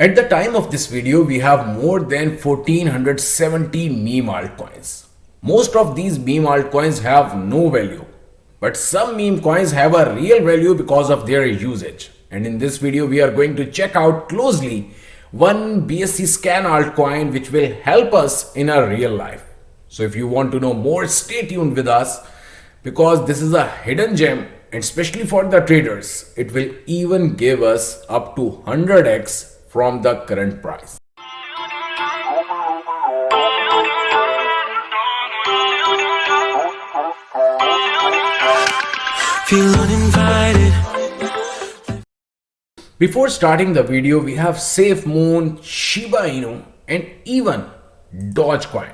At the time of this video, we have more than 1470 meme altcoins. Most of these meme altcoins have no value, but some meme coins have a real value because of their usage. And in this video, we are going to check out closely one BSC scan altcoin which will help us in our real life. So if you want to know more, stay tuned with us because this is a hidden gem, and especially for the traders, it will even give us up to 100x from the current price. Feel uninvited. Before starting the video, we have SafeMoon, Shiba Inu, and even Dogecoin.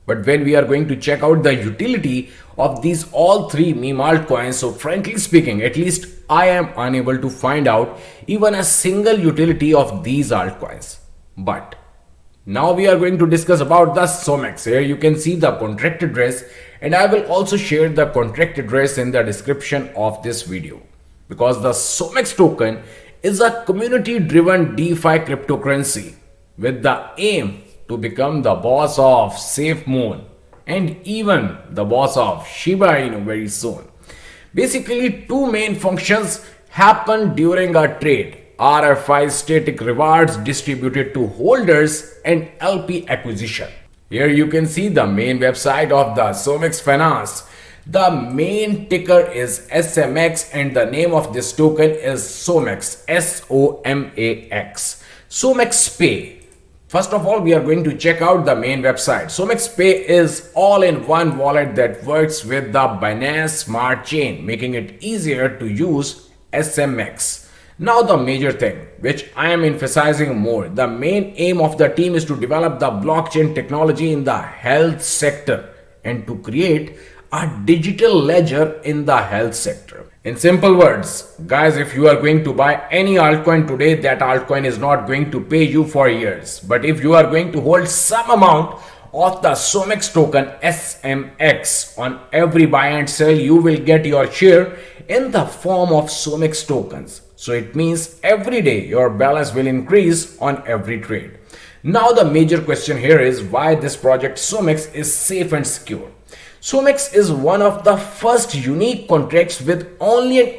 But when we are going to check out the utility of these all three meme altcoins, so frankly speaking, at least I am unable to find out even a single utility of these altcoins. But now we are going to discuss about the SOMEX. Here you can see the contract address, and I will also share the contract address in the description of this video, because the SOMEX token is a community driven DeFi cryptocurrency with the aim to become the boss of SafeMoon and even the boss of Shiba Inu very soon. Basically, two main functions happen during a trade: RFI static rewards distributed to holders and LP acquisition. Here you can see the main website of the SOMEX Finance. The main ticker is SMX and the name of this token is SOMEX, SOMAX. SOMEX Pay. First of all, we are going to check out the main website. SOMEX Pay is all-in-one wallet that works with the Binance Smart Chain, making it easier to use SMX. Now the major thing, which I am emphasizing more, the main aim of the team is to develop the blockchain technology in the health sector and to create a digital ledger in the health sector. In simple words, guys, if you are going to buy any altcoin today, that altcoin is not going to pay you for years. But if you are going to hold some amount of the SOMEX token SMX on every buy and sell, you will get your share in the form of SOMEX tokens. So it means every day your balance will increase on every trade. Now the major question here is why this project SOMEX is safe and secure. SOMEX is one of the first unique contracts with only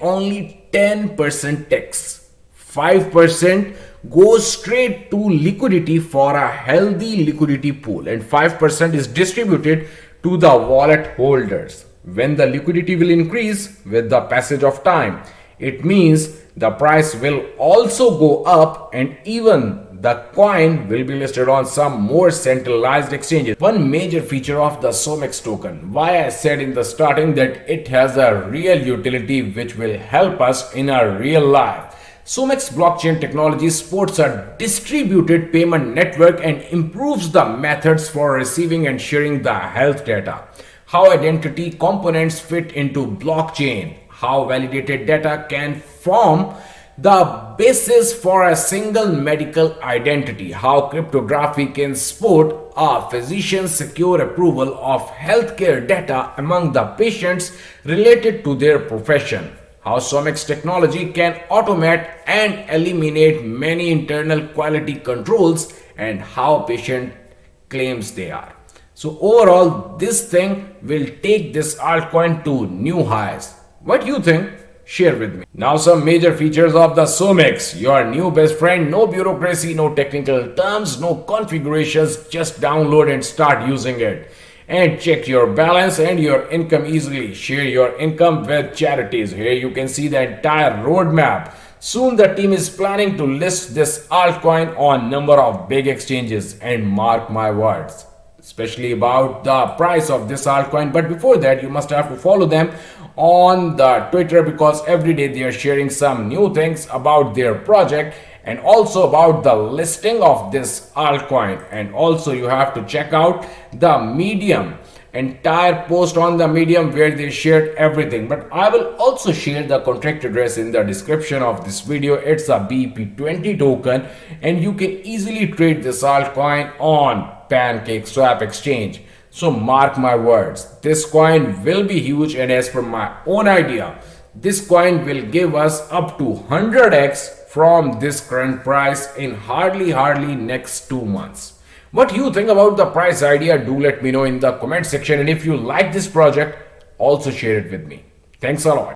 10% tax. 5% goes straight to liquidity for a healthy liquidity pool, and 5% is distributed to the wallet holders. When the liquidity will increase with the passage of time, it means the price will also go up, and even the coin will be listed on some more centralized exchanges. One major feature of the SOMEX token, why I said in the starting that it has a real utility which will help us in our real life. SOMEX blockchain technology supports a distributed payment network and improves the methods for receiving and sharing the health data. How identity components fit into blockchain, how validated data can form the basis for a single medical identity, how cryptography can support a physician's secure approval of healthcare data among the patients related to their profession, how SOMEX technology can automate and eliminate many internal quality controls, and how patient claims they are. So overall, this thing will take this altcoin to new highs. What do you think? Share with me. Now some major features of the SOMEX. Your new best friend. No bureaucracy, no technical terms, no configurations. Just download and start using it. And check your balance and your income easily. Share your income with charities. Here you can see the entire roadmap. Soon the team is planning to list this altcoin on number of big exchanges, and mark my words, especially about the price of this altcoin. But before that, you must have to follow them on the Twitter, because every day they are sharing some new things about their project and also about the listing of this altcoin. And also you have to check out the Medium, entire post on the Medium where they shared everything. But I will also share the contract address in the description of this video. It's a BP20 token and you can easily trade this altcoin on PancakeSwap exchange. So mark my words, this coin will be huge, and as per my own idea, this coin will give us up to 100x from this current price in hardly next 2 months. What you think about the price idea? Do let me know in the comment section, and if you like this project, also share it with me. Thanks a lot.